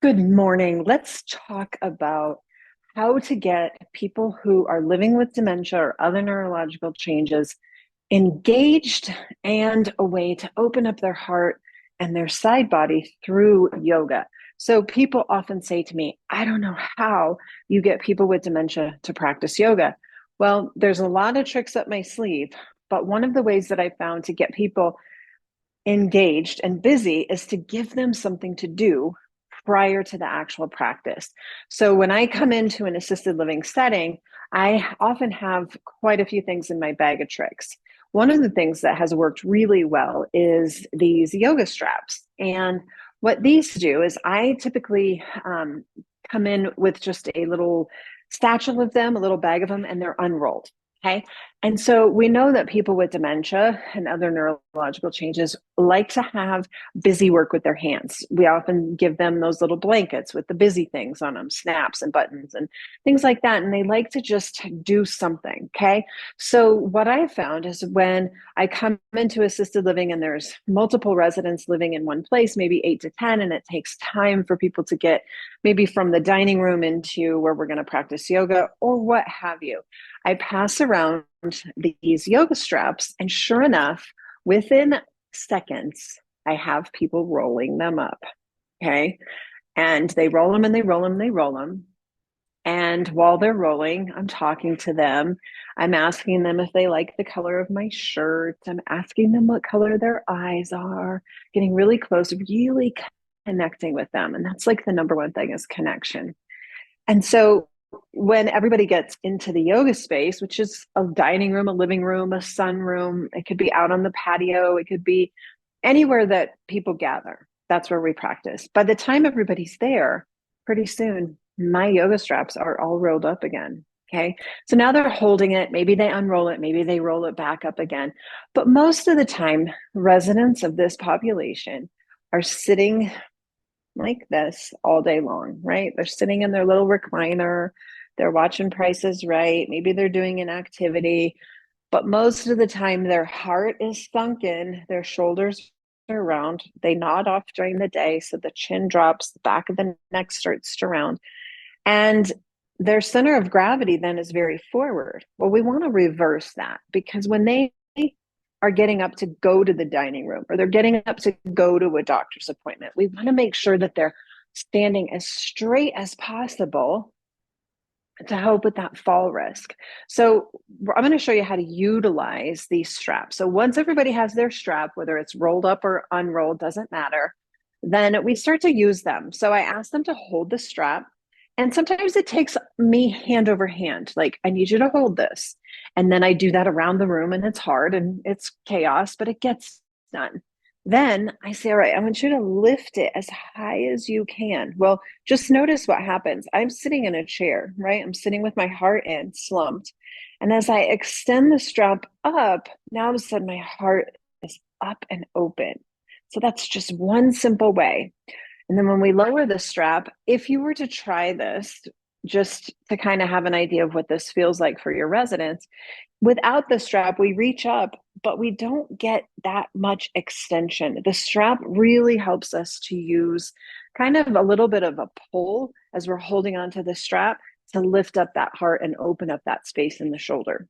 Good morning. Let's talk about how to get people who are living with dementia or other neurological changes engaged and a way to open up their heart and their side body through yoga. So people often say to me, I don't know how you get people with dementia to practice yoga. Well, there's a lot of tricks up my sleeve, but one of the ways that I found to get people engaged and busy is to give them something to do prior to the actual practice. So when I come into an assisted living setting, I often have quite a few things in my bag of tricks. One of the things that has worked really well is these yoga straps. And what these do is I typically come in with just a little satchel of them, a little bag of them, and they're unrolled. Okay. And so we know that people with dementia and other neurological changes like to have busy work with their hands. We often give them those little blankets with the busy things on them, snaps and buttons and things like that. And they like to just do something. Okay. So what I found is when I come into assisted living and there's multiple residents living in one place, maybe 8 to 10, and it takes time for people to get maybe from the dining room into where we're going to practice yoga or what have you. I pass around these yoga straps, and sure enough, within seconds, I have people rolling them up. Okay. And they roll them and they roll them, and they roll them. And while they're rolling, I'm talking to them. I'm asking them if they like the color of my shirt. I'm asking them what color their eyes are, getting really close, really connecting with them. And that's like the number one thing is connection. And so when everybody gets into the yoga space, which is a dining room, a living room, a sunroom, it could be out on the patio, it could be anywhere that people gather. That's where we practice. By the time everybody's there, pretty soon, my yoga straps are all rolled up again. Okay. So now they're holding it. Maybe they unroll it. Maybe they roll it back up again. But most of the time, residents of this population are sitting like this all day long, right? They're sitting in their little recliner, they're watching Price is Right, maybe they're doing an activity, but most of the time their heart is sunken, their shoulders are round, they nod off during the day, so the chin drops, the back of the neck starts to round, and their center of gravity then is very forward. Well, we want to reverse that because when they are getting up to go to the dining room or they're getting up to go to a doctor's appointment, we want to make sure that they're standing as straight as possible to help with that fall risk. So I'm going to show you how to utilize these straps. So once everybody has their strap, whether it's rolled up or unrolled, doesn't matter, then we start to use them. So I ask them to hold the strap. And sometimes it takes me hand over hand, like, I need you to hold this. And then I do that around the room and it's hard and it's chaos, but it gets done. Then I say, all right, I want you to lift it as high as you can. Well, just notice what happens. I'm sitting in a chair, right? I'm sitting with my heart in, slumped. And as I extend the strap up, now all of a sudden my heart is up and open. So that's just one simple way. And then when we lower the strap, if you were to try this, just to kind of have an idea of what this feels like for your residents, without the strap, we reach up, but we don't get that much extension. The strap really helps us to use kind of a little bit of a pull as we're holding onto the strap to lift up that heart and open up that space in the shoulder.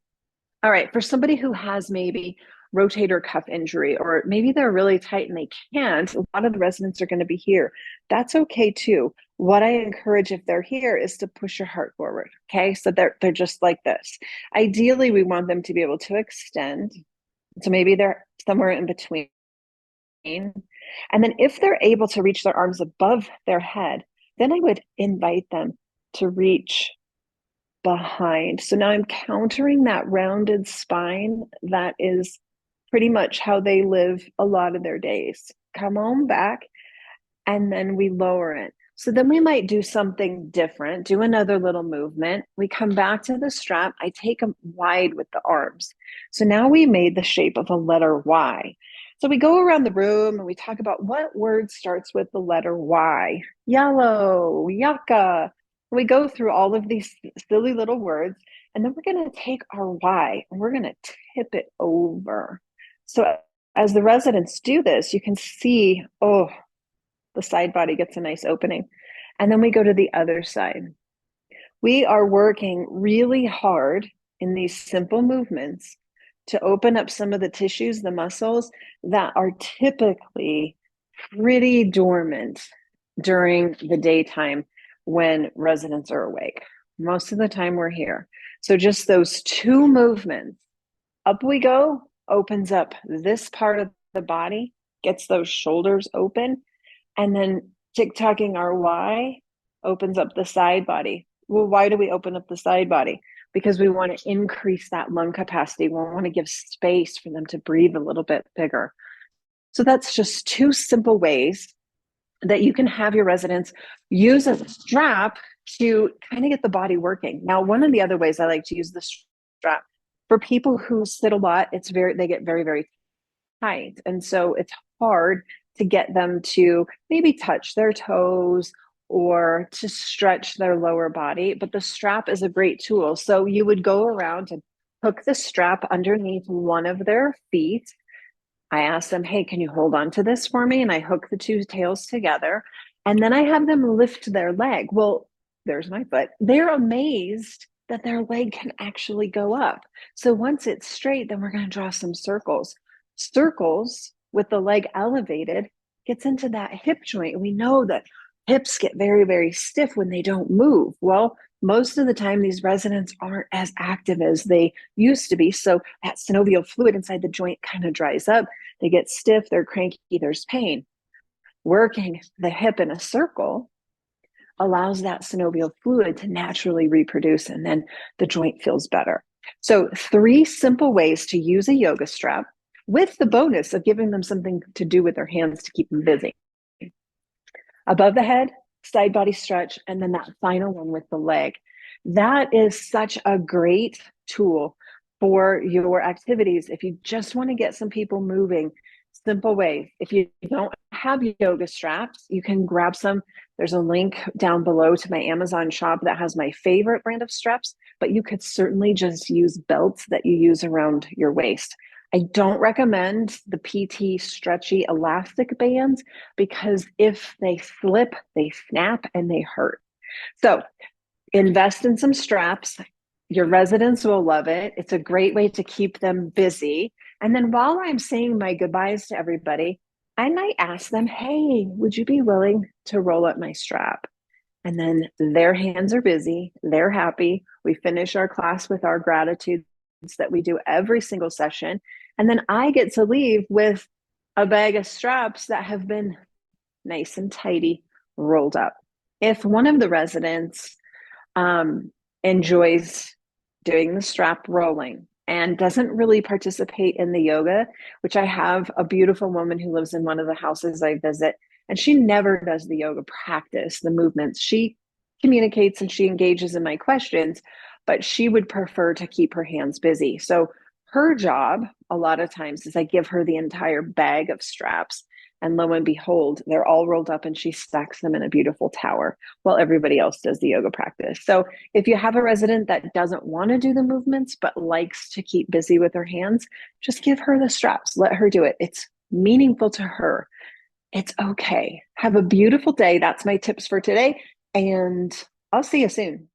All right, for somebody who has maybe rotator cuff injury, or maybe they're really tight and they can't, a lot of the residents are going to be here. That's okay too. What I encourage if they're here is to push your heart forward. Okay, so they're just like this. Ideally, we want them to be able to extend. So maybe they're somewhere in between. And then if they're able to reach their arms above their head, then I would invite them to reach behind. So now I'm countering that rounded spine that is pretty much how they live a lot of their days. Come on back, and then we lower it. So then we might do something different, do another little movement. We come back to the strap. I take them wide with the arms. So now we made the shape of a letter Y. So we go around the room and we talk about what word starts with the letter Y. Yellow, yucca. We go through all of these silly little words, and then we're going to take our Y and we're going to tip it over. So as the residents do this, you can see, oh, the side body gets a nice opening. And then we go to the other side. We are working really hard in these simple movements to open up some of the tissues, the muscles that are typically pretty dormant during the daytime when residents are awake. Most of the time we're here. So just those two movements, up we go, opens up this part of the body, gets those shoulders open, and then tick-tocking our Y opens up the side body. Well, why do we open up the side body? Because we want to increase that lung capacity. We want to give space for them to breathe a little bit bigger. So that's just two simple ways that you can have your residents use a strap to kind of get the body working. Now, one of the other ways I like to use the strap for people who sit a lot, they get very, very tight. And so it's hard to get them to maybe touch their toes or to stretch their lower body, but the strap is a great tool. So you would go around and hook the strap underneath one of their feet. I ask them, hey, can you hold on to this for me? And I hook the two tails together. And then I have them lift their leg. Well, there's my foot. They're amazed that their leg can actually go up. So once it's straight, then we're going to draw some circles. Circles with the leg elevated gets into that hip joint. We know that hips get very, very stiff when they don't move. Well, most of the time, these residents aren't as active as they used to be. So that synovial fluid inside the joint kind of dries up. They get stiff, they're cranky, there's pain. Working the hip in a circle allows that synovial fluid to naturally reproduce, and then the joint feels better. So 3 simple ways to use a yoga strap with the bonus of giving them something to do with their hands to keep them busy. Above the head, side body stretch, and then that final one with the leg. That is such a great tool for your activities. If you just want to get some people moving, simple way. If you don't have yoga straps, you can grab some. There's a link down below to my Amazon shop that has my favorite brand of straps, but you could certainly just use belts that you use around your waist. I don't recommend the PT stretchy elastic bands because if they slip, they snap and they hurt. So invest in some straps. Your residents will love it. It's a great way to keep them busy. And then while I'm saying my goodbyes to everybody, I might ask them, hey, would you be willing to roll up my strap? And then their hands are busy. They're happy. We finish our class with our gratitudes that we do every single session. And then I get to leave with a bag of straps that have been nice and tidy, rolled up. If one of the residents enjoys doing the strap rolling and doesn't really participate in the yoga, which I have a beautiful woman who lives in one of the houses I visit, and she never does the yoga practice, the movements. She communicates and she engages in my questions, but she would prefer to keep her hands busy. So her job, a lot of times, is I give her the entire bag of straps. And lo and behold, they're all rolled up and she stacks them in a beautiful tower while everybody else does the yoga practice. So if you have a resident that doesn't want to do the movements, but likes to keep busy with her hands, just give her the straps. Let her do it. It's meaningful to her. It's okay. Have a beautiful day. That's my tips for today. And I'll see you soon.